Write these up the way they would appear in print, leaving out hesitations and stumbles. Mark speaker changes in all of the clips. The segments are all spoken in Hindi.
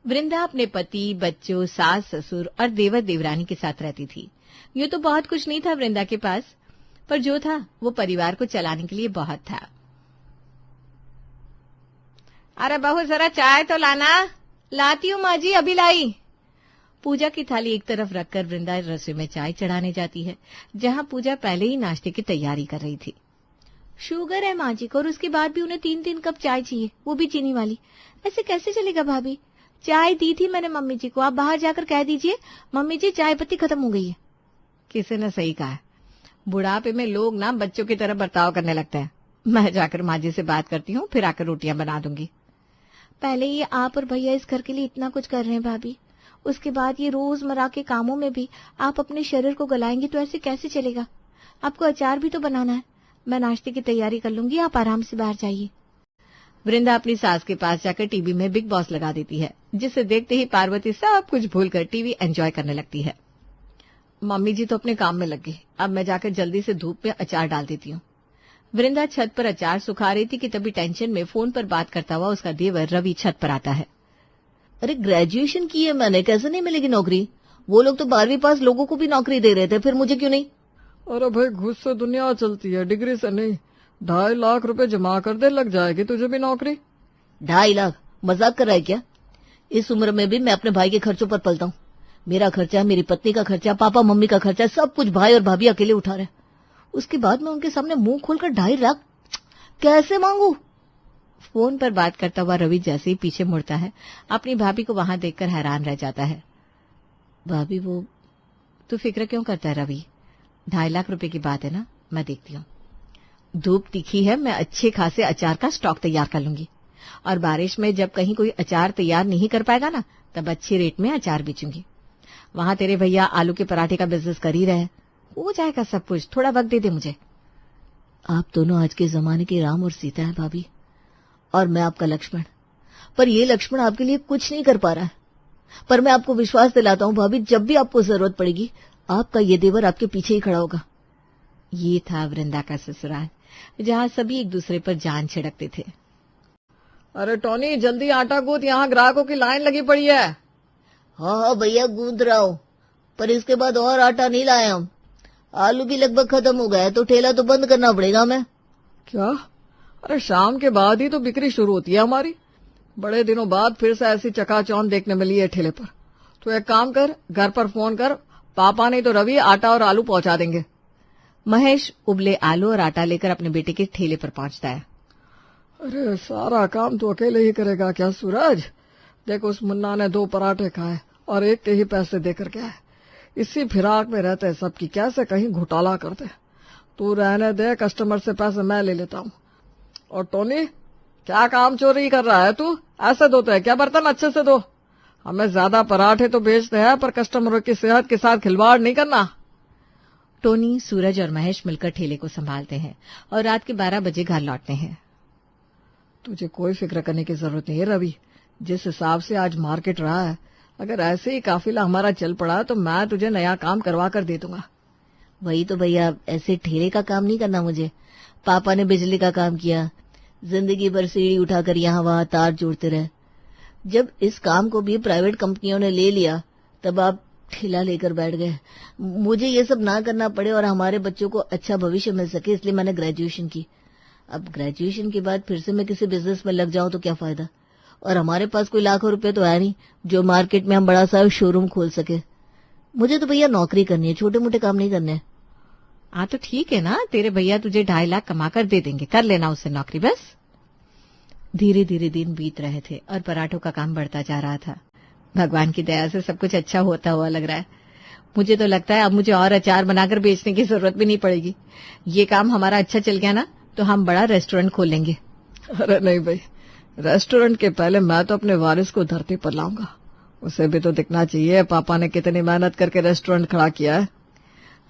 Speaker 1: वृंदा अपने पति, बच्चों, सास ससुर और देवर देवरानी के साथ रहती थी। यूं तो बहुत कुछ नहीं था वृंदा के पास, पर जो था वो परिवार को चलाने के लिए बहुत था। अरे बहू जरा चाय तो लाना। लाती हूँ माँ जी, अभी लाई। पूजा की थाली एक तरफ रखकर वृंदा रसोई में चाय चढ़ाने जाती है, जहाँ पूजा पहले ही नाश्ते की तैयारी कर रही थी। शुगर है माँ जी को, और उसके बाद भी उन्हें 3-3 कप चाय चाहिए, वो भी चीनी वाली। ऐसे कैसे चलेगा भाभी? चाय दी थी मैंने मम्मी जी को, आप बाहर जाकर कह दीजिए मम्मी जी चाय पत्ती खत्म हो गई है। किसी ने सही कहा है, बुढ़ापे में लोग ना बच्चों की तरह बर्ताव करने लगते हैं। मैं जाकर माँ जी से बात करती हूँ, फिर आकर रोटियां बना दूंगी। पहले ये आप और भैया इस घर के लिए इतना कुछ कर रहे हैं भाभी, उसके बाद ये रोजमर्रा के कामों में भी आप अपने शरीर को गलाएंगी तो ऐसे कैसे चलेगा? आपको अचार भी तो बनाना है। मैं नाश्ते की तैयारी कर लूंगी, आप आराम से बाहर जाइए। वृंदा अपनी सास के पास जाकर टीवी में बिग बॉस लगा देती है, जिसे देखते ही पार्वती सब कुछ भूलकर टीवी एंजॉय करने लगती है। मम्मी जी तो अपने काम में लग गई, अब मैं जाकर जल्दी से धूप में अचार डाल देती हूँ। वृंदा छत पर अचार सुखा रही थी कि तभी टेंशन में फोन पर बात करता हुआ उसका देवर रवि छत पर आता है।
Speaker 2: अरे ग्रेजुएशन की है मैंने, कैसे नहीं मिलेगी नौकरी? वो लोग तो 12वीं पास लोगों को भी नौकरी दे रहे थे, फिर मुझे क्यों नहीं?
Speaker 3: अरे भाई घूस से दुनिया चलती है, डिग्री से नहीं। 2.5 लाख रुपए जमा कर दे, लग जाएगी तुझे भी नौकरी।
Speaker 2: 2.5 लाख? मजाक कर रहा है क्या? इस उम्र में भी मैं अपने भाई के खर्चों पर पलता हूँ। मेरा खर्चा, मेरी पत्नी का खर्चा, पापा मम्मी का खर्चा, सब कुछ भाई और भाभी अकेले उठा रहे। उसके बाद मैं उनके सामने मुंह खोलकर 2.5 लाख कैसे मांगू?
Speaker 1: फोन पर बात करता हुआ रवि जैसे ही पीछे मुड़ता है, अपनी भाभी को वहां देखकर हैरान रह जाता है। भाभी वो, तू फिक्र क्यों करता है रवि? 2.5 लाख रुपए की बात है ना, मैं देखती हूँ। धूप तीखी है, मैं अच्छे खासे अचार का स्टॉक तैयार कर लूंगी, और बारिश में जब कहीं कोई अचार तैयार नहीं कर पाएगा ना, तब अच्छे रेट में अचार बेचूंगी। वहां तेरे भैया आलू के पराठे का बिजनेस कर ही रहे, हो जाएगा सब कुछ, थोड़ा वक्त दे दे मुझे।
Speaker 2: आप दोनों आज के जमाने के राम और सीता है भाभी, और मैं आपका लक्ष्मण। पर ये लक्ष्मण आपके लिए कुछ नहीं कर पा रहा है। पर मैं आपको विश्वास दिलाता हूँ भाभी, जब भी आपको जरूरत पड़ेगी आपका ये देवर आपके पीछे ही खड़ा होगा।
Speaker 1: ये था वृंदा का ससुराल, जहाँ सभी एक दूसरे पर जान छिड़कते थे।
Speaker 3: अरे टोनी जल्दी आटा गूंथ, यहाँ ग्राहकों की लाइन लगी पड़ी है।
Speaker 2: हाँ भैया गूंथ रहा हूँ, पर इसके बाद और आटा नहीं लाए हम। आलू भी लगभग खत्म हो गया है, तो ठेला तो बंद करना पड़ेगा हमें।
Speaker 3: क्या? अरे शाम के बाद ही तो बिक्री शुरू होती है हमारी। बड़े दिनों बाद फिर से ऐसी चकाचौंध देखने मिली है ठेले पर। तो एक काम कर, घर पर फोन कर, पापा नहीं तो रवि आटा और आलू पहुंचा देंगे।
Speaker 1: महेश उबले आलू और आटा लेकर अपने बेटे के ठेले पर पहुंचता है।
Speaker 3: अरे सारा काम तो अकेले ही करेगा क्या सूरज? देखो उस मुन्ना ने 2 पराठे खाए और एक के ही पैसे देकर गया है। इसी फिराक में रहते सबकी, कैसे कहीं घोटाला करते। तू रहने दे, कस्टमर से पैसे मैं ले लेता हूँ। और टोनी क्या काम चोरी कर रहा है तू? ऐसे धोते है क्या बर्तन? अच्छे से धो। हमें ज्यादा पराठे तो बेचते हैं, पर कस्टमरों की सेहत के साथ खिलवाड़ नहीं करना।
Speaker 1: टोनी, सूरज और महेश मिलकर ठेले को संभालते हैं और रात के 12 बजे घर लौटते हैं।
Speaker 3: तुझे कोई फिक्र करने की जरूरत नहीं है रवि। जिस हिसाब से आज मार्केट रहा है, अगर ऐसे ही काफिला हमारा चल पड़ा तो मैं तुझे नया काम करवा कर दे दूंगा।
Speaker 2: वही तो भैया, ऐसे ठेले का काम नहीं करना मुझे। पापा ने बिजली का काम किया, जिंदगी भर सीढ़ी उठाकर यहाँ वहां तार जोड़ते रहे। जब इस काम को भी प्राइवेट कंपनियों ने ले लिया, तब आप ठेला लेकर बैठ गए। मुझे ये सब ना करना पड़े और हमारे बच्चों को अच्छा भविष्य मिल सके, इसलिए मैंने ग्रेजुएशन की। अब ग्रेजुएशन के बाद फिर से मैं किसी बिजनेस में लग जाऊं तो क्या फायदा? और हमारे पास कोई लाखों रुपए तो है नहीं जो मार्केट में हम बड़ा सा शोरूम खोल सके। मुझे तो भैया नौकरी करनी है, छोटे मोटे काम नहीं करने।
Speaker 1: हाँ तो ठीक है ना, तेरे भैया तुझे 2.5 लाख कमा कर दे देंगे, कर लेना उससे नौकरी बस। धीरे धीरे दिन बीत रहे थे और पराठों का काम बढ़ता जा रहा था। भगवान की दया से सब कुछ अच्छा होता हुआ लग रहा है। मुझे तो लगता है अब मुझे और अचार बनाकर बेचने की जरूरत भी नहीं पड़ेगी। ये काम हमारा अच्छा चल गया ना, तो हम बड़ा रेस्टोरेंट खोल लेंगे।
Speaker 3: अरे नहीं भाई, रेस्टोरेंट के पहले मैं तो अपने वारिस को धरती पर लाऊंगा। उसे भी तो दिखना चाहिए पापा ने कितनी मेहनत करके रेस्टोरेंट खड़ा किया है।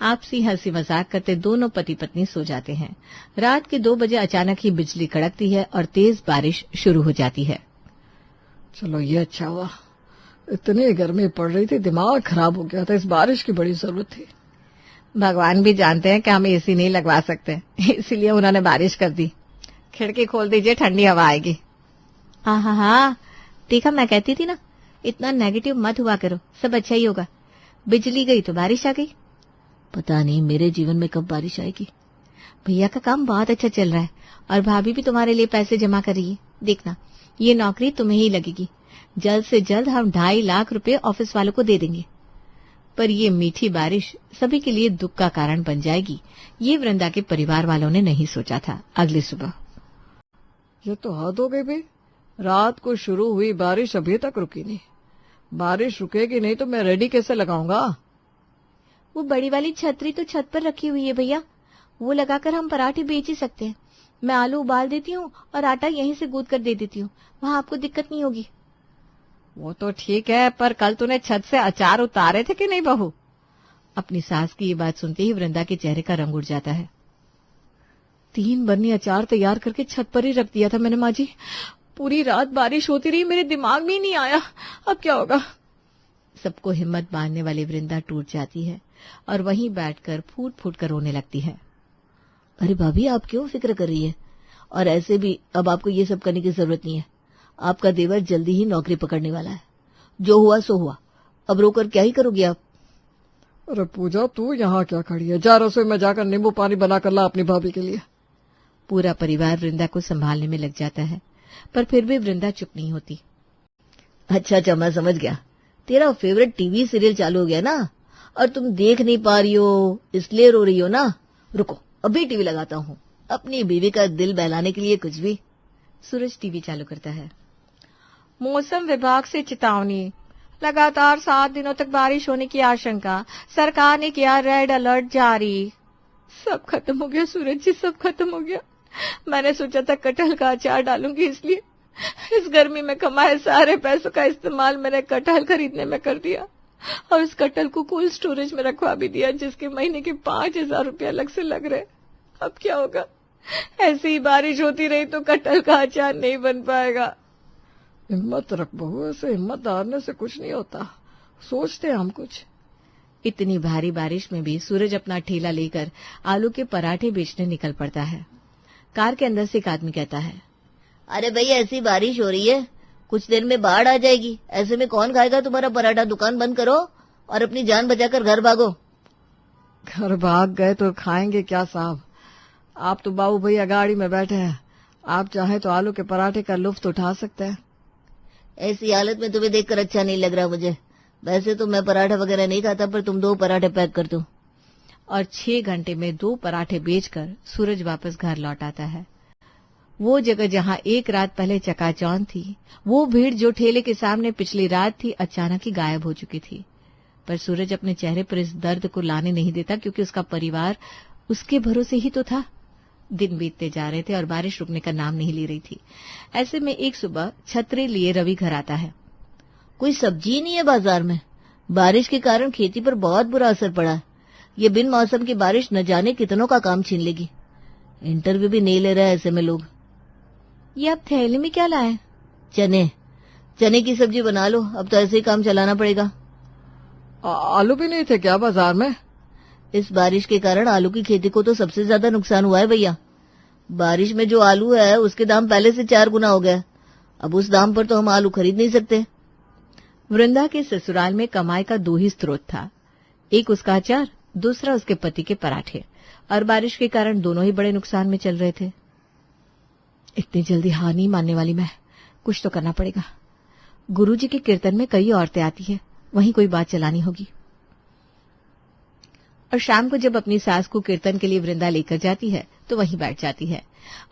Speaker 1: आपसी हंसी मजाक करते दोनों पति पत्नी सो जाते हैं। रात के 2 बजे अचानक ही बिजली कड़कती है और तेज बारिश शुरू हो जाती है।
Speaker 3: चलो ये अच्छा हुआ, इतनी गर्मी पड़ रही थी, दिमाग खराब हो गया था। इस बारिश की बड़ी जरूरत थी।
Speaker 1: भगवान भी जानते हैं कि हम एसी नहीं लगवा सकते, इसीलिए उन्होंने बारिश कर दी। खिड़की खोल दीजिए, ठंडी हवा आएगी। हाँ हाँ हाँ, देखा मैं कहती थी ना, इतना नेगेटिव मत हुआ करो, सब अच्छा ही होगा। बिजली गई तो बारिश आ गई।
Speaker 2: पता नहीं मेरे जीवन में कब बारिश आएगी।
Speaker 1: भैया का काम बहुत अच्छा चल रहा है और भाभी भी तुम्हारे लिए पैसे जमा कर रही है। देखना, ये नौकरी तुम्हें ही लगेगी। जल्द से जल्द हम 2.5 लाख रुपए ऑफिस वालों को दे देंगे। पर ये मीठी बारिश सभी के लिए दुख का कारण बन जाएगी, ये वृंदा के परिवार वालों ने नहीं सोचा था। अगली सुबह,
Speaker 3: ये तो हद हो गई भाई, रात को शुरू हुई बारिश अभी तक रुकी नहीं। बारिश रुकेगी नहीं तो मैं रेडी कैसे लगाऊंगा?
Speaker 1: वो बड़ी वाली छतरी तो छत पर रखी हुई है भैया, वो लगाकर हम पराठे बेच ही सकते हैं। मैं आलू उबाल देती हूँ और आटा यहीं से गूंद कर दे देती हूँ, वहाँ आपको दिक्कत नहीं होगी।
Speaker 3: वो तो ठीक है, पर कल तूने छत से अचार उतारे थे कि नहीं बहू?
Speaker 1: अपनी सास की ये बात सुनते ही वृंदा के चेहरे का रंग उड़ जाता है।
Speaker 3: 3 बरनी अचार तैयार करके छत पर ही रख दिया था मैंने माँ जी। पूरी रात बारिश होती रही, मेरे दिमाग में ही नहीं आया अब क्या होगा।
Speaker 1: सबको हिम्मत बांधने वाली वृंदा टूट जाती है और वहीं बैठकर फूट फूट कर रोने लगती है।
Speaker 2: अरे भाभी, आप क्यों फिक्र कर रही है? और ऐसे भी अब आपको ये सब करने की जरूरत नहीं है। आपका देवर जल्दी ही नौकरी पकड़ने वाला है। जो हुआ सो हुआ, अब रोकर क्या ही करोगे आप?
Speaker 3: अरे पूजा, तू यहाँ क्या खड़ी है? जा रसोई में जाकर नींबू पानी बना कर ला अपनी भाभी के लिए।
Speaker 1: पूरा परिवार वृंदा को संभालने में लग जाता है, पर फिर भी वृंदा चुप नहीं होती।
Speaker 2: अच्छा, मैं समझ गया। तेरा फेवरेट टीवी सीरियल चालू हो गया ना, और तुम देख नहीं पा रही हो इसलिए रो रही हो ना। रुको, अभी टीवी लगाता हूँ, अपनी बीवी का दिल बहलाने के लिए कुछ भी।
Speaker 1: सूरज टीवी चालू करता है।
Speaker 3: मौसम विभाग से चेतावनी, लगातार 7 दिनों तक बारिश होने की आशंका, सरकार ने किया रेड अलर्ट जारी। सब खत्म हो गया सूरज जी, सब खत्म हो गया। मैंने सोचा था कटहल का अचार डालूंगी, इसलिए इस गर्मी में कमाए सारे पैसों का इस्तेमाल मैंने कटहल खरीदने में कर दिया और इस कटहल को कोल्ड स्टोरेज में रखवा भी दिया, जिसके महीने के 5,000 रुपया अलग से लग रहे। अब क्या होगा? ऐसी ही बारिश होती रही तो कटहल का अचार नहीं बन पाएगा। हिम्मत रख बहू, ऐसे हिम्मत हारने से कुछ नहीं होता, सोचते हम कुछ।
Speaker 1: इतनी भारी बारिश में भी सूरज अपना ठेला लेकर आलू के पराठे बेचने निकल पड़ता है। कार के अंदर से एक आदमी कहता है,
Speaker 2: अरे भैया, ऐसी बारिश हो रही है, कुछ देर में बाढ़ आ जाएगी। ऐसे में कौन खाएगा तुम्हारा पराठा? दुकान बंद करो और अपनी जान बचाकर घर भागो।
Speaker 3: घर भाग गए तो खाएंगे क्या साहब? आप तो बाबू भैया गाड़ी में बैठे हैं, आप चाहे तो आलू के पराठे का लुत्फ उठा सकते हैं।
Speaker 2: ऐसी हालत में तुम्हें देखकर अच्छा नहीं लग रहा मुझे। वैसे तो मैं पराठा वगैरह नहीं खाता, पर तुम 2 पराठे पैक कर दो।
Speaker 1: और 6 घंटे में 2 पराठे बेचकर सूरज वापस घर लौट आता है। वो जगह जहाँ एक रात पहले चकाचौंध थी, वो भीड़ जो ठेले के सामने पिछली रात थी, अचानक ही गायब हो चुकी थी। पर सूरज अपने चेहरे पर इस दर्द को लाने नहीं देता, क्योंकि उसका परिवार उसके भरोसे ही तो था। दिन बीतते जा रहे थे और बारिश रुकने का नाम नहीं ले रही थी। ऐसे में एक सुबह छतरी लिए रवि घर आता है।
Speaker 2: कोई सब्जी नहीं है बाजार में। बारिश के कारण खेती पर बहुत बुरा असर पड़ा है। ये बिन मौसम की बारिश न जाने कितनों का काम छीन लेगी। इंटरव्यू भी नहीं ले रहा है ऐसे में लोग।
Speaker 1: ये आप थैली में क्या लाए?
Speaker 2: चने की सब्जी बना लो, अब तो ऐसे ही काम चलाना पड़ेगा।
Speaker 3: आलू भी नहीं थे क्या बाजार में?
Speaker 2: इस बारिश के कारण आलू की खेती को तो सबसे ज्यादा नुकसान हुआ है भैया। बारिश में जो आलू है उसके दाम पहले से 4 गुना हो गया। अब उस दाम पर तो हम आलू खरीद नहीं सकते।
Speaker 1: वृंदा के ससुराल में कमाई का 2 ही स्रोत था, एक उसका अचार, दूसरा उसके पति के पराठे, और बारिश के कारण दोनों ही बड़े नुकसान में चल रहे थे। इतनी जल्दी हार नहीं मानने वाली मैं, कुछ तो करना पड़ेगा। गुरुजी के कीर्तन में कई औरतें आती है, वहीं कोई बात चलानी होगी। और शाम को जब अपनी सास को कीर्तन के लिए वृंदा लेकर जाती है तो वहीं बैठ जाती है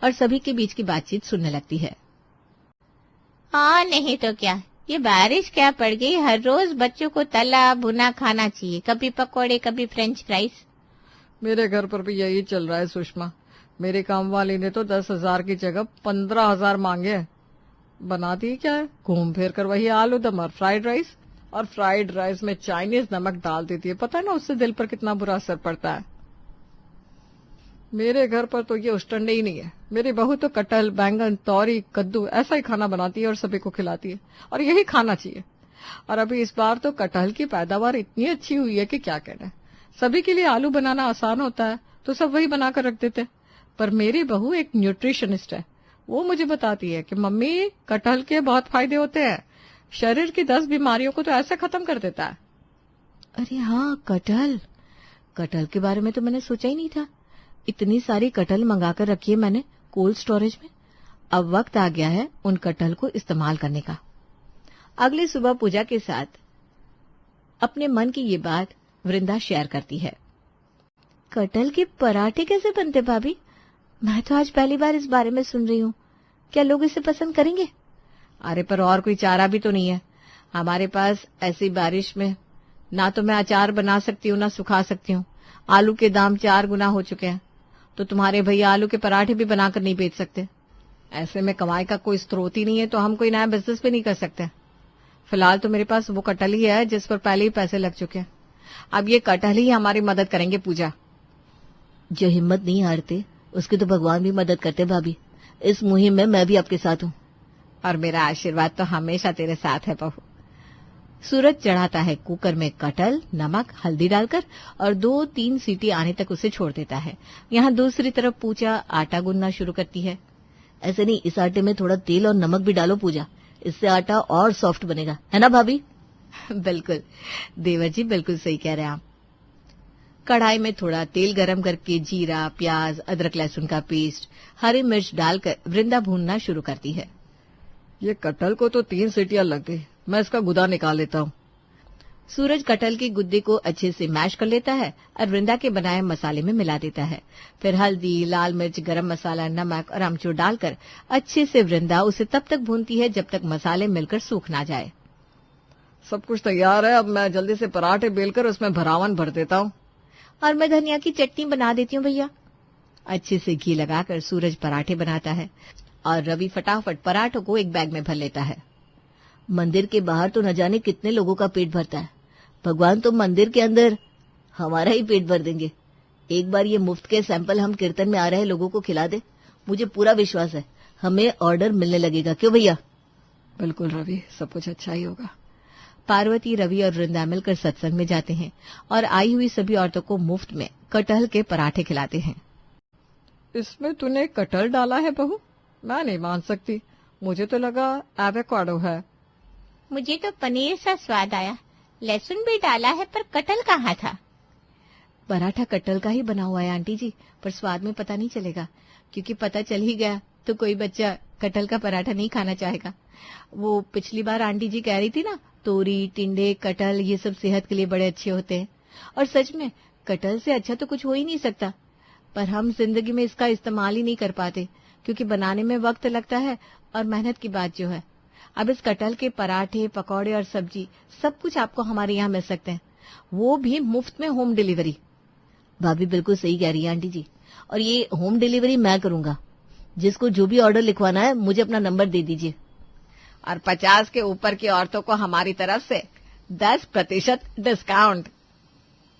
Speaker 1: और सभी के बीच की बातचीत सुनने लगती है। हाँ, नहीं तो क्या, ये बारिश क्या पड़ गई। हर रोज बच्चों को तला भुना खाना चाहिए, कभी पकोड़े कभी फ्रेंच फ्राइज।
Speaker 3: मेरे घर पर भी यही चल रहा है सुषमा। मेरे काम वाली ने तो 10,000 की जगह 15,000 मांगे। बनाती क्या है, घूम फिर कर वही आलू दम और फ्राइड राइस, और फ्राइड राइस में चाइनीज नमक डाल देती है। पता है ना उससे दिल पर कितना बुरा असर पड़ता है। मेरे घर पर तो ये उष्टंडे ही नहीं है। मेरी बहू तो कटहल, बैंगन, तौरी, कद्दू ऐसा ही खाना बनाती है और सभी को खिलाती है, और यही खाना चाहिए। और अभी इस बार तो कटहल की पैदावार इतनी अच्छी हुई है कि क्या कहना है। सभी के लिए आलू बनाना आसान होता है तो सब वही बनाकर रख देते। पर मेरी बहू एक न्यूट्रिशनिस्ट है, वो मुझे बताती है कि मम्मी कटहल के बहुत फायदे होते हैं,
Speaker 1: शरीर की 10 बीमारियों को तो ऐसे खत्म कर देता है।
Speaker 2: अरे हाँ, कटहल। कटहल के बारे में तो मैंने सोचा ही नहीं था। इतनी सारी कटहल मंगाकर रखी है मैंने कोल्ड स्टोरेज में। अब वक्त आ गया है उन कटहल को इस्तेमाल करने का।
Speaker 1: अगली सुबह पूजा के साथ अपने मन की ये बात वृंदा शेयर करती है।
Speaker 2: कटहल के पराठे कैसे बनते भाभी? मैं तो आज पहली बार इस बारे में सुन रही हूँ। क्या लोग इसे पसंद करेंगे?
Speaker 1: अरे पर और कोई चारा भी तो नहीं है हमारे पास। ऐसी बारिश में ना तो मैं अचार बना सकती हूँ ना सुखा सकती हूँ। आलू के दाम 4 गुना हो चुके हैं, तो तुम्हारे भैया आलू के पराठे भी बनाकर नहीं बेच सकते। ऐसे में कमाई का कोई स्रोत ही नहीं है, तो हम कोई नया बिजनेस भी नहीं कर सकते। फिलहाल तो मेरे पास वो कटहल ही है जिस पर पहले ही पैसे लग चुके हैं। अब ये कटहल ही हमारी मदद करेंगे पूजा।
Speaker 2: जो हिम्मत नहीं हारते उसकी तो भगवान भी मदद करते भाभी। इस मुहिम में मैं भी आपके साथ हूँ।
Speaker 1: और मेरा आशीर्वाद तो हमेशा तेरे साथ है बहू। सूरज चढ़ाता है कुकर में कटहल, नमक, हल्दी डालकर और 2-3 सीटी आने तक उसे छोड़ देता है। यहाँ दूसरी तरफ पूजा आटा गूंदना शुरू करती है।
Speaker 2: ऐसे नहीं, इस आटे में थोड़ा तेल और नमक भी डालो पूजा, इससे आटा और सॉफ्ट बनेगा, है ना भाभी?
Speaker 1: बिल्कुल देवर जी, बिल्कुल सही कह रहे हैं आप। कढ़ाई में थोड़ा तेल गरम करके जीरा, प्याज, अदरक लहसुन का पेस्ट, हरी मिर्च डालकर वृंदा भूनना शुरू करती है।
Speaker 3: ये कटहल को तो 3 सीटियां लग गई, मैं इसका गुदा निकाल लेता हूँ।
Speaker 1: सूरज कटहल के गुद्दे को अच्छे से मैश कर लेता है और वृंदा के बनाए मसाले में मिला देता है। फिर हल्दी, लाल मिर्च, गरम मसाला, नमक और अमचूर डालकर अच्छे से वृंदा उसे तब तक भूनती है जब तक मसाले मिलकर सूख ना जाए।
Speaker 3: सब कुछ तैयार है, अब मैं जल्दी से पराठे बेलकर उसमें भरावन भर देता हूँ।
Speaker 1: और मैं धनिया की चटनी बना देती हूँ भैया। अच्छे से घी लगाकर सूरज पराठे बनाता है और रवि फटाफट पराठों को एक बैग में भर लेता है।
Speaker 2: मंदिर के बाहर तो न जाने कितने लोगों का पेट भरता है, भगवान तो मंदिर के अंदर हमारा ही पेट भर देंगे। एक बार ये मुफ्त के सैंपल हम कीर्तन में आ रहे लोगों को खिला दे, मुझे पूरा विश्वास है हमें ऑर्डर मिलने लगेगा। क्यों भैया?
Speaker 3: बिल्कुल रवि, सब कुछ अच्छा ही होगा।
Speaker 1: पार्वती, रवि और वृंदा मिलकर सत्संग में जाते हैं और आई हुई सभी औरतों को मुफ्त में कटहल के पराठे खिलाते हैं।
Speaker 3: इसमें तूने कटहल डाला है बहू? मैं नहीं मान सकती, मुझे तो लगा एवोकाडो है।
Speaker 1: मुझे तो पनीर सा स्वाद आया, लहसुन भी डाला है, पर कटहल कहाँ था? पराठा कटहल का ही बना हुआ है आंटी जी, पर स्वाद में पता नहीं चलेगा, क्योंकि पता चल ही गया तो कोई बच्चा कटहल का पराठा नहीं खाना चाहेगा। वो पिछली बार आंटी जी कह रही थी ना, तोरी, टिंडे, कटहल ये सब सेहत के लिए बड़े अच्छे होते हैं। और सच में कटहल से अच्छा तो कुछ हो ही नहीं सकता, पर हम जिंदगी में इसका इस्तेमाल ही नहीं कर पाते, क्योंकि बनाने में वक्त लगता है और मेहनत की बात जो है। अब इस कटहल के पराठे, पकौड़े और सब्जी सब कुछ आपको हमारे यहाँ मिल सकते हैं, वो भी मुफ्त में होम डिलीवरी।
Speaker 2: भाभी बिल्कुल सही कह रही है आंटी जी, और ये होम डिलीवरी मैं करूंगा। जिसको जो भी ऑर्डर लिखवाना है मुझे अपना नंबर दे दीजिए।
Speaker 1: और 50 के ऊपर की औरतों को हमारी तरफ से 10% डिस्काउंट।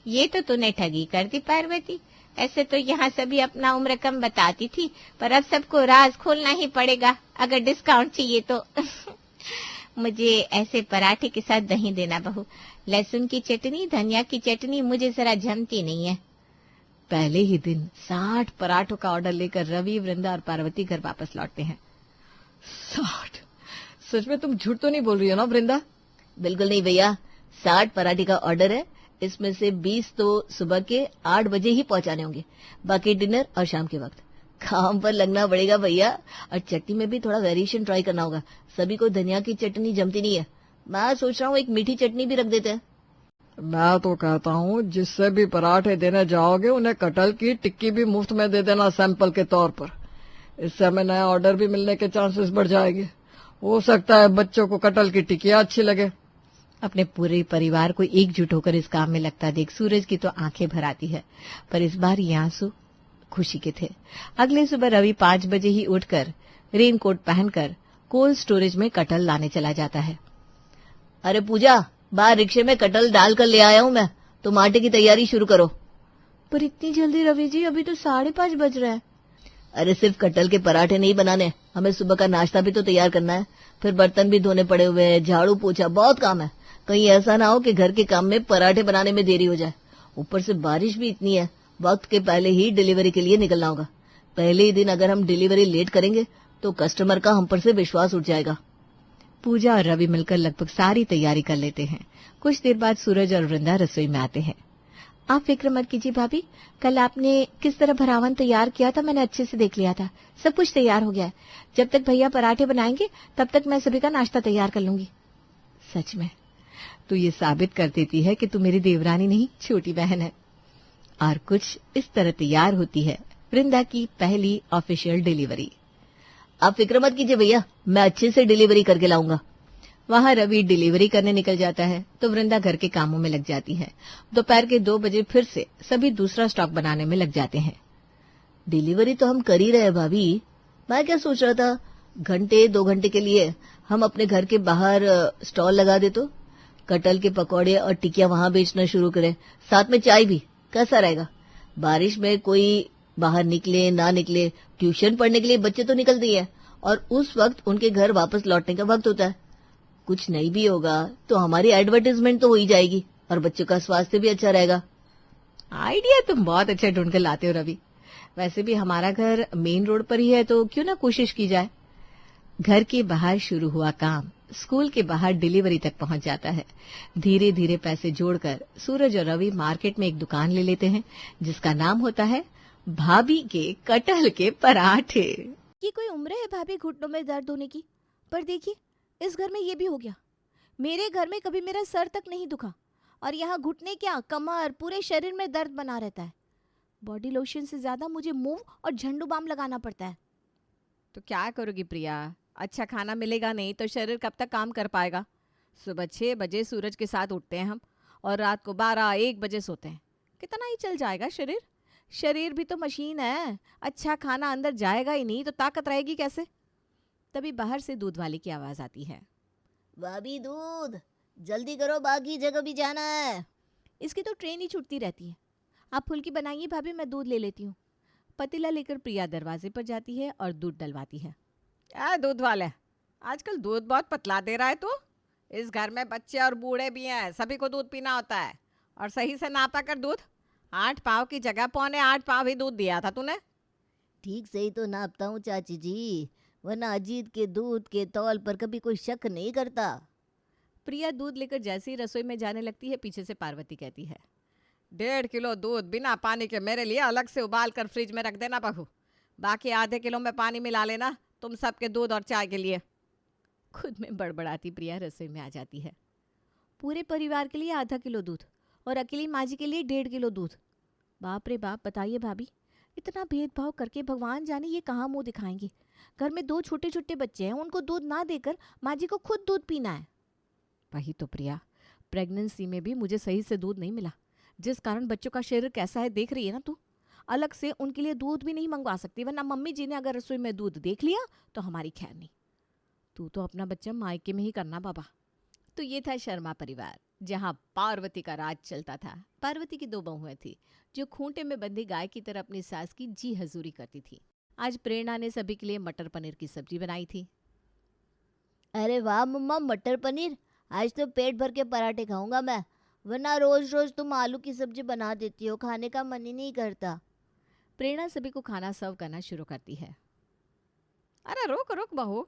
Speaker 1: ये तो तूने ठगी कर दी पार्वती। ऐसे तो यहाँ सभी अपना उम्र कम बताती थी, पर अब सबको राज खोलना ही पड़ेगा अगर डिस्काउंट चाहिए तो। मुझे ऐसे पराठे के साथ दही देना बहू। लहसुन की चटनी, धनिया की चटनी मुझे जरा जमती नहीं है।
Speaker 2: पहले ही दिन
Speaker 1: 60 पराठों का ऑर्डर लेकर रवि, वृंदा और पार्वती घर वापस लौटते हैं।
Speaker 3: 60? सच में तुम झूठ तो नहीं बोल रही हो ना वृंदा?
Speaker 2: बिल्कुल नहीं भैया, 60 पराठे का ऑर्डर है। इसमें से 20 तो सुबह के 8 बजे ही पहुंचाने होंगे, बाकी डिनर और शाम के वक्त। काम पर लगना पड़ेगा भैया, और चटनी में भी थोड़ा वेरिएशन ट्राई करना होगा। सभी को धनिया की चटनी जमती नहीं है, मैं सोच रहा हूँ एक मीठी चटनी भी रख देते हैं।
Speaker 3: मैं तो कहता हूँ जिससे भी पराठे देने जाओगे उन्हें कटहल की टिक्की भी मुफ्त में दे देना सैंपल के तौर पर। इससे हमें नया ऑर्डर भी मिलने के चांसेस बढ़ जाएंगे। हो सकता है बच्चों को कटहल की टिक्कियां अच्छी लगे।
Speaker 1: अपने पूरे परिवार को एकजुट होकर इस काम में लगता देख सूरज की तो आंखें भर आती है, पर इस बार ये आंसू खुशी के थे। अगले सुबह रवि 5 बजे ही उठकर रेनकोट पहनकर कोल्ड स्टोरेज में कटहल लाने चला जाता है।
Speaker 2: अरे पूजा, बाहर रिक्शे में कटहल डाल कर ले आया हूँ मैं, तुम आटे की तैयारी शुरू करो।
Speaker 1: पर इतनी जल्दी रवि जी, अभी तो 5:30 बज रहे हैं।
Speaker 2: अरे सिर्फ कटहल के पराठे नहीं बनाने, हमें सुबह का नाश्ता भी तो तैयार करना है, फिर बर्तन भी धोने पड़े हुए हैं, झाड़ू पोछा, बहुत काम है। कहीं ऐसा ना हो कि घर के काम में पराठे बनाने में देरी हो जाए। ऊपर से बारिश भी इतनी है, वक्त के पहले ही डिलीवरी के लिए निकलना होगा। पहले ही दिन अगर हम डिलीवरी लेट करेंगे तो कस्टमर का हम पर से विश्वास उठ जाएगा।
Speaker 1: पूजा और रवि मिलकर लगभग सारी तैयारी कर लेते हैं। कुछ देर बाद सूरज और वृंदा रसोई में आते हैं। आप फिक्र मत कीजिए भाभी, कल आपने किस तरह भरावन तैयार किया था मैंने अच्छे से देख लिया था। सब कुछ तैयार हो गया है। जब तक भैया पराठे बनाएंगे तब तक मैं सभी का नाश्ता तैयार कर लूंगी। सच में तू ये साबित कर देती है कि तू मेरी देवरानी नहीं छोटी बहन है। और कुछ इस तरह तैयार होती है वृंदा की पहली ऑफिशियल डिलीवरी।
Speaker 2: आप फिक्र मत कीजिए भैया, मैं अच्छे से डिलीवरी करके लाऊंगा।
Speaker 1: वहां रवि डिलीवरी करने निकल जाता है तो वृंदा घर के कामों में लग जाती है। दोपहर के 2 बजे फिर से सभी दूसरा स्टॉक बनाने में लग जाते हैं।
Speaker 2: डिलीवरी तो हम कर ही रहे हैं भाभी। मैं क्या सोच रहा था, घंटे 2 घंटे के लिए हम अपने घर के बाहर स्टॉल लगा दे तो कटहल के पकौड़े और टिकिया वहां बेचना शुरू करें, साथ में चाय भी। कैसा रहेगा? बारिश में कोई बाहर निकले ना निकले, ट्यूशन पढ़ने के लिए बच्चे तो निकलते ही हैं और उस वक्त उनके घर वापस लौटने का वक्त होता है। कुछ नहीं भी होगा तो हमारी एडवर्टाइजमेंट तो हो ही जाएगी और बच्चों का स्वास्थ्य भी अच्छा रहेगा।
Speaker 1: आइडिया तुम बहुत अच्छा ढूंढ कर लाते हो रवि। वैसे भी हमारा घर मेन रोड पर ही है तो क्यों ना कोशिश की जाए। घर के बाहर शुरू हुआ काम स्कूल के बाहर डिलीवरी तक पहुंच जाता है। धीरे धीरे पैसे जोड़कर सूरज और रवि मार्केट में एक दुकान ले लेते हैं जिसका नाम होता है भाभी के कटहल के पराठे।
Speaker 4: ये कोई उम्र है भाभी घुटनों में दर्द होने की? पर देखिए, इस घर में ये भी हो गया। मेरे घर में कभी मेरा सर तक नहीं दुखा और यहाँ घुटने क्या, कमर, पूरे शरीर में दर्द बना रहता है। बॉडी लोशन से ज्यादा मुझे मूव और झंडू बाम लगाना पड़ता है।
Speaker 1: तो क्या करोगी प्रिया, अच्छा खाना मिलेगा नहीं तो शरीर कब तक काम कर पाएगा। सुबह 6 बजे सूरज के साथ उठते हैं हम और रात को 12-1 बजे सोते हैं। कितना ही चल जाएगा शरीर? शरीर भी तो मशीन है। अच्छा खाना अंदर जाएगा ही नहीं तो ताकत रहेगी कैसे? तभी बाहर से दूध वाले की आवाज आती है।
Speaker 2: भाभी दूध जल्दी करो, बाकी जगह भी जाना है।
Speaker 4: इसकी तो ट्रेन ही छूटती रहती है। आप फुल्की बनाइए भाभी, मैं दूध ले लेती हूँ। पतीला लेकर प्रिया दरवाजे पर जाती है और दूध डलवाती है।
Speaker 1: दूध वाले, आजकल दूध बहुत पतला दे रहा है तू। इस घर में बच्चे और बूढ़े भी हैं, सभी को दूध पीना होता है। और सही से नापा कर दूध। 8 पाव की जगह 7.25 पाव ही दूध दिया था तूने।
Speaker 2: ठीक से ही तो नापता हूँ चाची जी, वरना अजीत के दूध के तौल पर कभी कोई शक नहीं करता।
Speaker 1: प्रिया दूध लेकर जैसे ही रसोई में जाने लगती है पीछे से पार्वती कहती है, 1.5 किलो दूध बिना पानी के मेरे लिए अलग से उबाल कर फ्रिज में रख देना बहू। बाकी आधे किलो में पानी मिला लेना तुम सबके दूध और चाय के लिए। खुद में बड़बड़ाती प्रिया रसोई में आ जाती है।
Speaker 4: पूरे परिवार के लिए आधा किलो दूध और अकेली माँ जी के लिए 1.5 किलो दूध। बाप रे बाप, बताइए भाभी, इतना भेदभाव करके भगवान जाने ये कहाँ मुंह दिखाएंगे। घर में 2 छोटे छोटे बच्चे हैं, उनको दूध ना देकर माँ जी को खुद दूध पीना है।
Speaker 1: वही तो प्रिया, प्रेगनेंसी में भी मुझे सही से दूध नहीं मिला, जिस कारण बच्चों का शरीर कैसा है देख रही है ना तू। अलग से उनके लिए दूध भी नहीं मंगवा सकती, वरना मम्मी जी ने अगर रसोई में दूध देख लिया तो हमारी खैर नहीं। तू तो अपना बच्चा मायके में ही करना बाबा। तो ये था शर्मा परिवार, जहाँ पार्वती का राज चलता था। पार्वती की 2 बहुएं थी जो खूंटे में बंधी गाय की तरह अपनी सास की जी हजूरी करती थी। आज प्रेरणा ने सभी के लिए मटर पनीर की सब्जी बनाई थी।
Speaker 2: अरे वाह मम्मा, मटर पनीर! आज तो पेट भर के पराठे खाऊंगा मैं, वरना रोज रोज तुम आलू की सब्जी बना देती हो, खाने का मन ही नहीं करता।
Speaker 1: प्रेरणा सभी को खाना सर्व करना शुरू करती है। अरे रुक रुक बहू,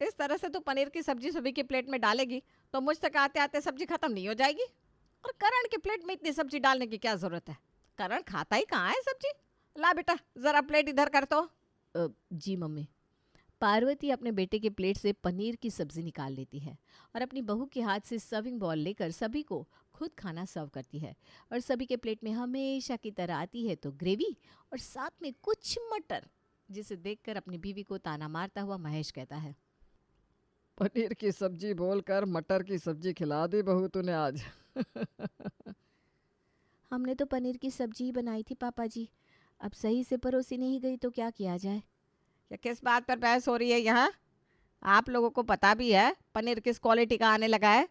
Speaker 1: इस तरह से तो पनीर की सब्जी सभी के प्लेट में डालेगी तो मुझ तक आते आते सब्जी खत्म नहीं हो जाएगी। और करण के प्लेट में इतनी सब्जी डालने की क्या जरूरत है? करण खाता ही कहाँ है सब्जी। ला बेटा जरा प्लेट इधर कर तो।
Speaker 4: जी मम्मी।
Speaker 1: पार्वती अपने बेटे के प्लेट से पनीर की सब्जी निकाल लेती है और अपनी बहू के हाथ से सर्विंग बॉल लेकर सभी को खुद खाना सर्व करती है। और सभी के प्लेट में हमेशा की तरह आती है तो ग्रेवी और साथ में कुछ मटर, जिसे देखकर अपनी बीवी को ताना मारता हुआ महेश कहता है,
Speaker 3: पनीर की सब्जी बोलकर मटर की सब्जी खिला दी बहू तूने आज।
Speaker 4: हमने तो पनीर की सब्जी ही बनाई थी पापा जी, अब सही से परोसी नहीं गई तो क्या किया जाए।
Speaker 1: ये किस बात पर बहस हो रही है यहाँ? आप लोगों को पता भी है पनीर किस क्वालिटी का आने लगा है।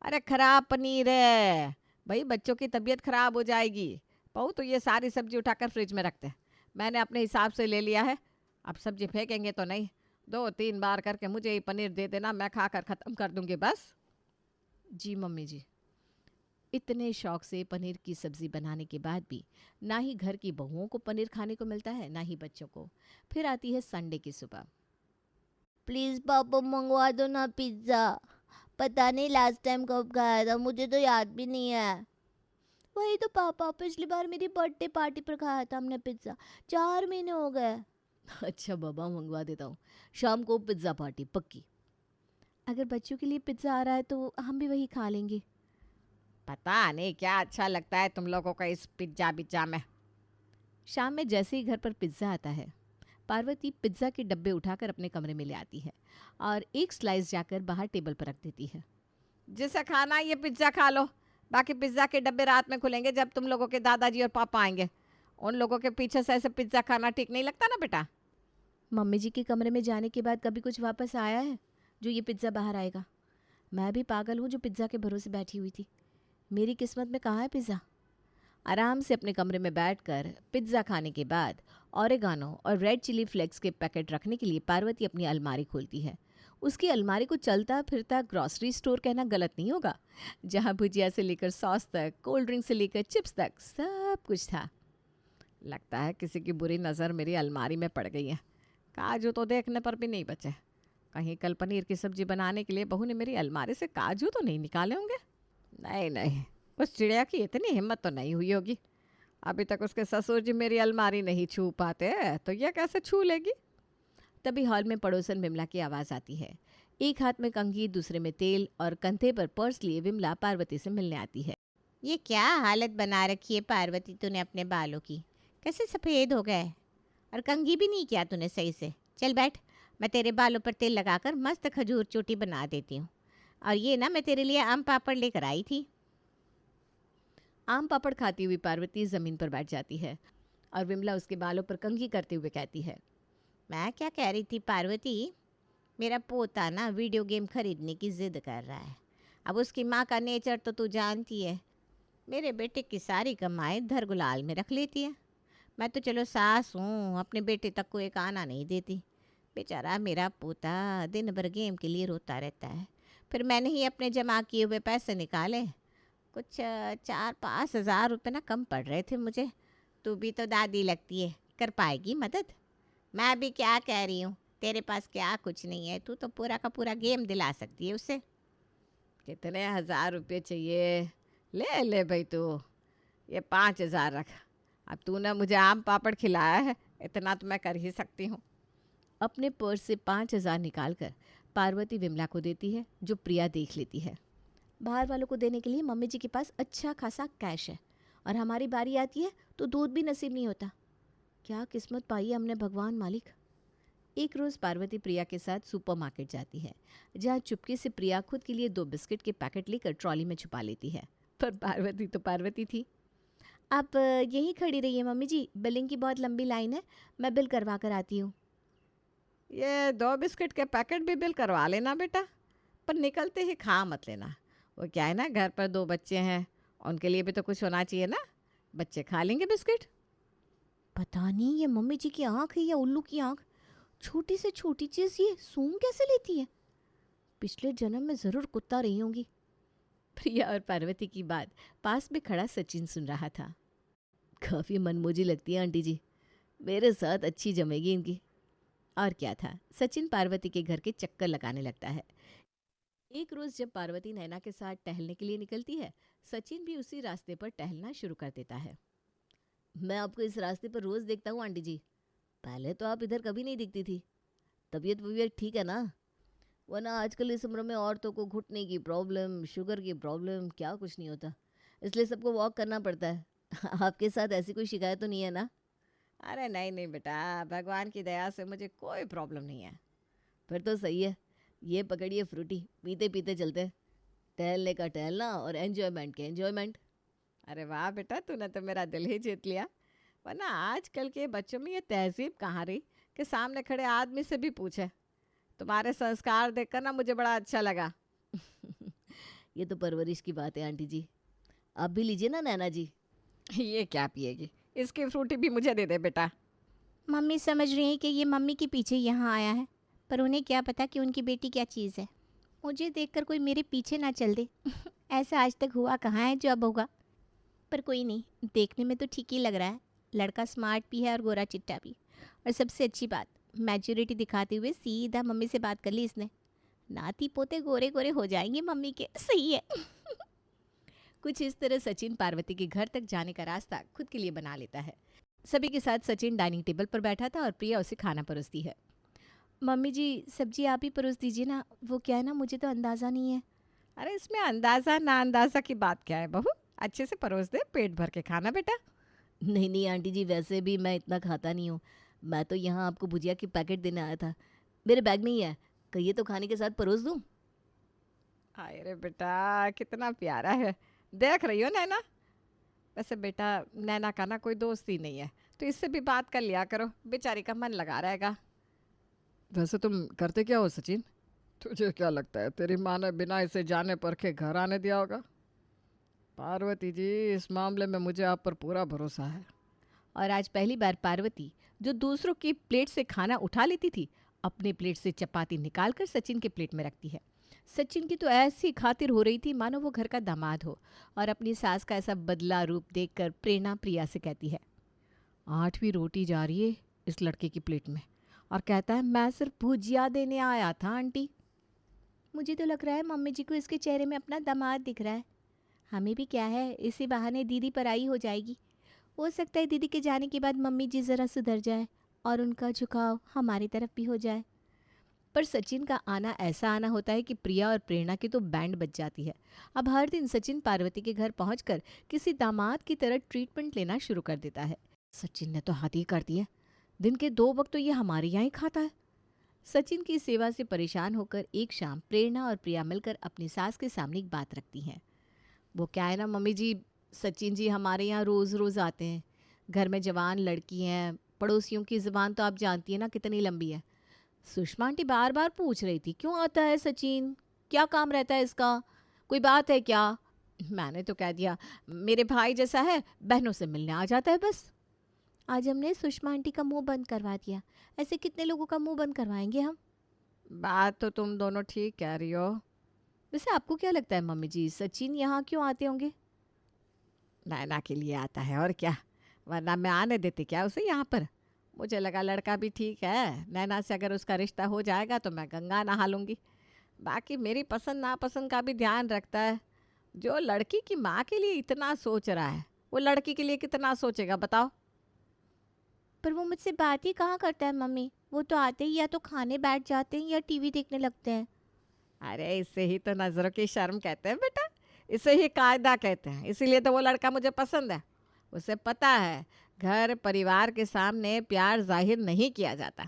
Speaker 1: अरे खराब पनीर है भाई, बच्चों की तबीयत खराब हो जाएगी। बहू तो ये सारी सब्जी उठाकर फ्रिज में रखते हैं, मैंने अपने हिसाब से ले लिया है। अब सब्जी फेंकेंगे तो नहीं, 2-3 बार करके मुझे ये पनीर दे देना, मैं खाकर ख़त्म कर दूंगी बस।
Speaker 4: जी मम्मी जी।
Speaker 1: इतने शौक से पनीर की सब्जी बनाने के बाद भी ना ही घर की बहुओं को पनीर खाने को मिलता है ना ही बच्चों को। फिर आती है संडे की सुबह।
Speaker 4: प्लीज पापा मंगवा दो ना पिज्जा। पता नहीं लास्ट टाइम कब खाया था, मुझे तो याद भी नहीं है। वही तो पापा, पिछली बार मेरी बर्थडे पार्टी पर खाया था हमने पिज्जा, 4 महीने हो गए।
Speaker 2: अच्छा बाबा, मंगवा देता हूँ, शाम को पिज्ज़ा पार्टी पक्की।
Speaker 4: अगर बच्चों के लिए पिज्जा आ रहा है तो हम भी वही खा लेंगे।
Speaker 1: पता नहीं क्या अच्छा लगता है तुम लोगों का इस पिज्जा बिज्जा में।
Speaker 2: शाम में जैसे ही घर पर पिज्ज़ा आता है, पार्वती पिज्ज़ा के डब्बे उठाकर अपने कमरे में ले आती है और एक स्लाइस जाकर बाहर टेबल पर रख देती है।
Speaker 1: जिसे खाना है ये पिज्जा खा लो, बाकी पिज्जा के डब्बे रात में खुलेंगे जब तुम लोगों के दादाजी और पापा आएंगे। उन लोगों के पीछे से ऐसे पिज्जा खाना ठीक नहीं लगता ना बेटा।
Speaker 4: मम्मी जी के कमरे में जाने के बाद कभी कुछ वापस आया है जो ये पिज्ज़ा बाहर आएगा? मैं भी पागल हूँ जो पिज्ज़ा के भरोसे बैठी हुई थी। मेरी किस्मत में कहाँ है पिज़्ज़ा?
Speaker 2: आराम से अपने कमरे में बैठकर पिज्ज़ा खाने के बाद ओरेगानो और रेड चिली फ्लेक्स के पैकेट रखने के लिए पार्वती अपनी अलमारी खोलती है। उसकी अलमारी को चलता फिरता ग्रॉसरी स्टोर कहना गलत नहीं होगा, जहाँ भुजिया से लेकर सॉस तक, कोल्ड ड्रिंक से लेकर चिप्स तक सब कुछ था।
Speaker 1: लगता है किसी की बुरी नज़र मेरी अलमारी में पड़ गई है। काजू तो देखने पर भी नहीं बचे। कहीं कल पनीर की सब्जी बनाने के लिए बहू ने मेरी अलमारी से काजू तो नहीं निकाले होंगे? नहीं नहीं, उस चिड़िया की इतनी हिम्मत तो नहीं हुई होगी। अभी तक उसके ससुर जी मेरी अलमारी नहीं छू पाते, तो यह कैसे छू लेगी?
Speaker 2: तभी हॉल में पड़ोसन विमला की आवाज़ आती है। एक हाथ में कंघी, दूसरे में तेल और कंधे पर पर्स लिए विमला पार्वती से मिलने आती है।
Speaker 4: ये क्या हालत बना रखी है पार्वती तूने अपने बालों की, कैसे सफ़ेद हो गए, और कंघी भी नहीं किया तूने सही से। चल बैठ, मैं तेरे बालों पर तेल लगाकर मस्त खजूर चोटी बना देती हूँ। और ये ना मैं तेरे लिए आम पापड़ लेकर आई थी।
Speaker 2: आम पापड़ खाती हुई पार्वती ज़मीन पर बैठ जाती है और विमला उसके बालों पर कंघी करते हुए कहती है,
Speaker 4: मैं क्या कह रही थी पार्वती, मेरा पोता ना वीडियो गेम खरीदने की ज़िद कर रहा है। अब उसकी माँ का नेचर तो तू जानती है, मेरे बेटे की सारी कमाई धरगुलाल में रख लेती है। मैं तो चलो सास हूँ, अपने बेटे तक को एक आना नहीं देती। बेचारा मेरा पोता दिन भर गेम के लिए रोता रहता है। फिर मैंने ही अपने जमा किए हुए पैसे निकाले, कुछ 4-5 हज़ार रुपये ना कम पड़ रहे थे मुझे। तू भी तो दादी लगती है, कर पाएगी मदद? मैं भी क्या कह रही हूँ, तेरे पास क्या कुछ नहीं है, तू तो पूरा का पूरा गेम दिला सकती है उसे।
Speaker 1: कितने 1000 रुपये चाहिए? ले ले भाई, तू ये 5000 रख। अब तूने मुझे आम पापड़ खिलाया है, इतना तो मैं कर ही सकती हूँ।
Speaker 2: अपने पर्स से 5000 निकालकर पार्वती विमला को देती है, जो प्रिया देख लेती है।
Speaker 4: बाहर वालों को देने के लिए मम्मी जी के पास अच्छा खासा कैश है, और हमारी बारी आती है तो दूध भी नसीब नहीं होता। क्या किस्मत पाई है हमने भगवान मालिक।
Speaker 2: एक रोज़ पार्वती प्रिया के साथ सुपरमार्केट जाती है, जहाँ चुपके से प्रिया खुद के लिए 2 बिस्किट के पैकेट लेकर ट्रॉली में छुपा लेती है। पर पार्वती तो पार्वती थी।
Speaker 4: आप यहीं खड़ी रहिए मम्मी जी, बिलिंग की बहुत लंबी लाइन है, मैं बिल करवा कर आती हूँ।
Speaker 1: ये 2 बिस्किट के पैकेट भी बिल करवा लेना बेटा, पर निकलते ही खा मत लेना। वो क्या है ना, घर पर 2 बच्चे हैं, उनके लिए भी तो कुछ होना चाहिए ना, बच्चे खा लेंगे बिस्किट।
Speaker 4: पता नहीं ये मम्मी जी की आँख है या उल्लू की आँख, छोटी से छोटी चीज़ ये सूंघ कैसे लेती है? पिछले जन्म में ज़रूर कुत्ता रही होंगी।
Speaker 2: प्रिया और पार्वती की बात पास में खड़ा सचिन सुन रहा था। काफ़ी मनमोजी लगती है आंटी जी, मेरे साथ अच्छी जमेगी इनकी। और क्या था, सचिन पार्वती के घर के चक्कर लगाने लगता है। एक रोज़ जब पार्वती नैना के साथ टहलने के लिए निकलती है, सचिन भी उसी रास्ते पर टहलना शुरू कर देता है। मैं आपको इस रास्ते पर रोज़ देखता हूँ आंटी जी, पहले तो आप इधर कभी नहीं दिखती थी। तबीयत वबीयत ठीक है ना? वरना आजकल इस उम्र में औरतों को घुटने की प्रॉब्लम, शुगर की प्रॉब्लम, क्या कुछ नहीं होता, इसलिए सबको वॉक करना पड़ता है। आपके साथ ऐसी कोई शिकायत तो नहीं है ना?
Speaker 1: अरे नहीं नहीं बेटा, भगवान की दया से मुझे कोई प्रॉब्लम नहीं है।
Speaker 2: फिर तो सही है। ये पकड़िए फ्रूटी, पीते पीते चलते हैं। टहलने का टहलना और एन्जॉयमेंट के एन्जॉयमेंट।
Speaker 1: अरे वाह बेटा, तूने तो मेरा दिल ही जीत लिया। वरना आजकल के बच्चों में ये तहजीब कहाँ रही कि सामने खड़े आदमी से भी पूछे। तुम्हारे संस्कार देखकर ना मुझे बड़ा अच्छा लगा।
Speaker 2: ये तो परवरिश की बात है आंटी जी। आप भी लीजिए ना नैना जी।
Speaker 1: ये क्या पिएगी? इसकी फ्रूटी भी मुझे दे दे बेटा।
Speaker 4: मम्मी समझ रही हैं कि ये मम्मी के पीछे यहाँ आया है, पर उन्हें क्या पता कि उनकी बेटी क्या चीज़ है। मुझे देखकर कोई मेरे पीछे ना चल दे। ऐसा आज तक हुआ कहाँ है जो अब होगा। पर कोई नहीं, देखने में तो ठीक ही लग रहा है। लड़का स्मार्ट भी है और गोरा चिट्टा भी। और सबसे अच्छी बात, मैच्योरिटी दिखाते हुए सीधा मम्मी से बात कर ली इसने। नाती पोते गोरे गोरे हो जाएंगे मम्मी के, सही है।
Speaker 1: कुछ इस तरह सचिन पार्वती के घर तक जाने का रास्ता खुद के लिए बना लेता है। सभी के साथ सचिन डाइनिंग टेबल पर बैठा था और प्रिया उसे खाना परोसती है।
Speaker 4: मम्मी जी सब्जी आप ही परोस दीजिए ना, वो क्या है ना मुझे तो अंदाज़ा नहीं है।
Speaker 1: अरे इसमें अंदाजा ना अंदाजा की बात क्या है बहू, अच्छे से परोस दे, पेट भर के खाना बेटा।
Speaker 2: नहीं नहीं आंटी जी, वैसे भी मैं इतना खाता नहीं हूँ। मैं तो यहाँ आपको भुजिया की पैकेट देने आया था, मेरे बैग में ही है, कहिए तो खाने के साथ परोस दूँ।
Speaker 1: अरे बेटा कितना प्यारा है, देख रही हो नैना। वैसे बेटा नैना का ना कोई दोस्त ही नहीं है, तो इससे भी बात कर लिया करो, बेचारी का मन लगा रहेगा।
Speaker 3: वैसे तुम करते क्या हो सचिन? तुझे क्या लगता है तेरी माँ ने बिना इसे जाने परखे घर आने दिया होगा? पार्वती जी, इस मामले में मुझे आप पर पूरा भरोसा है।
Speaker 1: और आज पहली बार पार्वती, जो दूसरों की प्लेट से खाना उठा लेती थी, अपनी प्लेट से चपाती निकालकर सचिन के प्लेट में रखती है। सचिन की तो ऐसी खातिर हो रही थी मानो वो घर का दामाद हो, और अपनी सास का ऐसा बदला रूप देखकर प्रेरणा प्रिया से कहती है, 8वीं रोटी जा रही है इस लड़के की प्लेट में, और कहता है मैं सिर्फ भुजिया देने आया था आंटी।
Speaker 4: मुझे तो लग रहा है मम्मी जी को इसके चेहरे में अपना दामाद दिख रहा है। हमें भी क्या है, इसी बहाने दीदी पराई हो जाएगी। हो सकता है दीदी के जाने के बाद मम्मी जी ज़रा सुधर जाए और उनका झुकाव हमारी तरफ भी हो जाए।
Speaker 1: पर सचिन का आना ऐसा आना होता है कि प्रिया और प्रेरणा की तो बैंड बज जाती है। अब हर दिन सचिन पार्वती के घर पहुंचकर किसी दामाद की तरह ट्रीटमेंट लेना शुरू कर देता है। सचिन ने तो हद ही कर दी है, दिन के 2 वक्त तो ये हमारे यहाँ ही खाता है। सचिन की सेवा से परेशान होकर एक शाम प्रेरणा और प्रिया मिलकर अपनी सास के सामने एक बात रखती हैं। वो क्या है ना मम्मी जी, सचिन जी हमारे यहाँ रोज़ रोज़ आते हैं। घर में जवान लड़की हैं, पड़ोसियों की ज़बान तो आप जानती हैं ना कितनी लंबी है। सुषमा आंटी बार बार पूछ रही थी, क्यों आता है सचिन, क्या काम रहता है इसका, कोई बात है क्या? मैंने तो कह दिया मेरे भाई जैसा है, बहनों से मिलने आ जाता है बस।
Speaker 4: आज हमने सुषमा आंटी का मुंह बंद करवा दिया, ऐसे कितने लोगों का मुंह बंद करवाएंगे हम।
Speaker 1: बात तो तुम दोनों ठीक कह रही हो। वैसे आपको क्या लगता है मम्मी जी, सचिन यहाँ क्यों आते होंगे? नैना के लिए आता है और क्या, वरना मैं आने देती क्या उसे यहाँ पर। मुझे लगा लड़का भी ठीक है, नैना से अगर उसका रिश्ता हो जाएगा तो मैं गंगा नहा लूँगी। बाकी मेरी पसंद नापसंद का भी ध्यान रखता है। जो लड़की की माँ के लिए इतना सोच रहा है, वो लड़की के लिए कितना सोचेगा बताओ।
Speaker 4: पर वो मुझसे बात ही कहाँ करता है मम्मी, वो तो आते ही या तो खाने बैठ जाते हैं या टीवी देखने लगते हैं।
Speaker 1: अरे इसे ही तो नज़रों की शर्म कहते हैं बेटा, इसे ही कायदा कहते हैं। इसीलिए तो वो लड़का मुझे पसंद है। उसे पता है घर परिवार के सामने प्यार जाहिर नहीं किया जाता।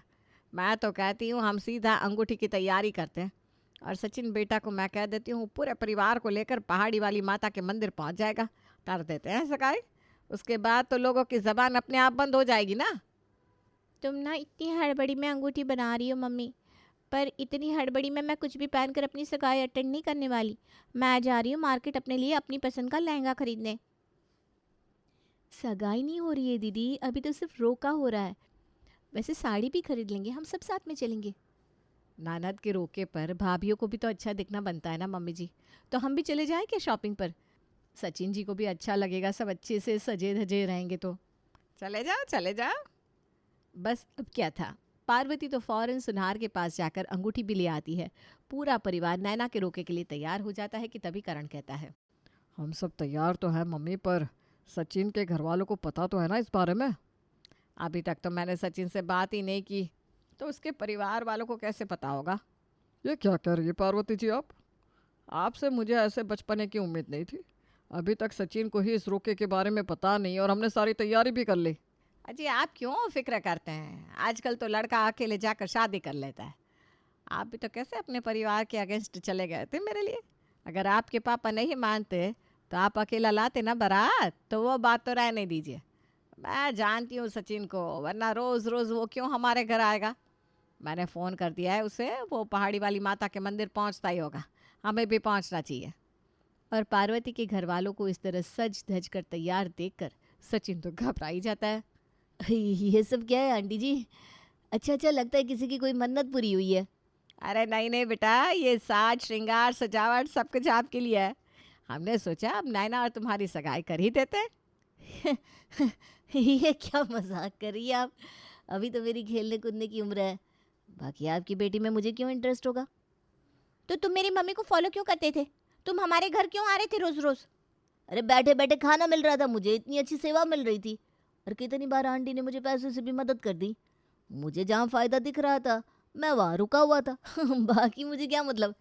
Speaker 1: मैं तो कहती हूँ हम सीधा अंगूठी की तैयारी करते हैं, और सचिन बेटा को मैं कह देती हूँ पूरे परिवार को लेकर पहाड़ी वाली माता के मंदिर पहुँच जाएगा। कर देते हैं सगाई, उसके बाद तो लोगों की ज़बान अपने आप बंद हो जाएगी ना।
Speaker 4: तुम ना इतनी हड़बड़ी में अंगूठी बना रही हो मम्मी, पर इतनी हड़बड़ी में मैं कुछ भी पहनकर अपनी सगाई अटेंड नहीं करने वाली। मैं जा रही हूँ मार्केट अपने लिए अपनी पसंद का लहंगा खरीदने। सगाई नहीं हो रही है दीदी, अभी तो सिर्फ रोका हो रहा है। वैसे साड़ी भी खरीद लेंगे, हम सब साथ में चलेंगे।
Speaker 1: नानद के रोके पर भाभियों को भी तो अच्छा दिखना बनता है ना मम्मी जी, तो हम भी चले जाएं क्या शॉपिंग पर? सचिन जी को भी अच्छा लगेगा, सब अच्छे से सजे धजे रहेंगे तो। चले जाओ चले जाओ। बस अब क्या था, पार्वती तो फौरन सुनार के पास जाकर अंगूठी भी ले आती है। पूरा परिवार नैना के रोके के लिए तैयार हो जाता है कि तभी करण कहता है,
Speaker 3: हम सब तैयार तो हैं मम्मी, पर सचिन के घर वालों को पता तो है ना इस बारे में?
Speaker 1: अभी तक तो मैंने सचिन से बात ही नहीं की, तो उसके परिवार वालों को कैसे पता होगा?
Speaker 3: ये क्या कह रही है पार्वती जी आप? आपसे मुझे ऐसे बचपने की उम्मीद नहीं थी। अभी तक सचिन को ही इस रोके के बारे में पता नहीं, और हमने सारी तैयारी भी कर ली।
Speaker 1: अजी आप क्यों फिक्र करते हैं, आजकल तो लड़का अकेले जाकर शादी कर लेता है। आप भी तो कैसे अपने परिवार के अगेंस्ट चले गए थे मेरे लिए। अगर आपके पापा नहीं मानते तो आप अकेला लाते ना बारात, तो वो बात तो रहने दीजिए। मैं जानती हूँ सचिन को, वरना रोज़ रोज़ वो क्यों हमारे घर आएगा। मैंने फ़ोन कर दिया है उसे, वो पहाड़ी वाली माता के मंदिर पहुँचता ही होगा, हमें भी पहुँचना चाहिए। और पार्वती के घर वालों को इस तरह सज धज कर तैयार देखकर सचिन तो घबरा ही जाता है।
Speaker 2: ये सब क्या है आंटी जी? अच्छा अच्छा, लगता है किसी की कोई मन्नत पूरी हुई है।
Speaker 1: अरे नहीं नहीं बेटा, ये साज श्रृंगार सजावट सब कुछ आपके लिए है। हमने सोचा अब नैना और तुम्हारी सगाई कर ही देते हैं।
Speaker 2: ये क्या मजाक कर रही है आप? अभी तो मेरी खेलने कूदने की उम्र है। बाकी आपकी बेटी में मुझे क्यों इंटरेस्ट होगा?
Speaker 4: तो तुम मेरी मम्मी को फॉलो क्यों करते थे? तुम हमारे घर क्यों आ रहे थे रोज रोज?
Speaker 2: अरे बैठे बैठे खाना मिल रहा था मुझे, इतनी अच्छी सेवा मिल रही थी। और कितनी बार आंटी ने मुझे पैसे से भी मदद कर दी। मुझे जहाँ फायदा दिख रहा था मैं वहाँ रुका हुआ था। बाकी मुझे क्या मतलब?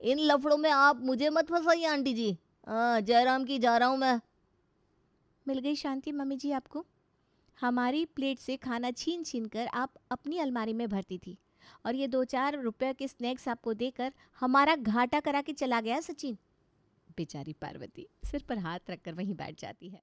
Speaker 2: इन लफड़ों में आप मुझे मत फंसाइए आंटी जी। हाँ, जयराम की जा रहा हूँ मैं।
Speaker 4: मिल गई शांति मम्मी जी आपको? हमारी प्लेट से खाना छीन छीन कर आप अपनी अलमारी में भरती थी और ये 2-4 रुपए के स्नैक्स आपको देकर हमारा घाटा करा के चला गया सचिन। बेचारी पार्वती सिर पर हाथ रखकर वहीं बैठ जाती है।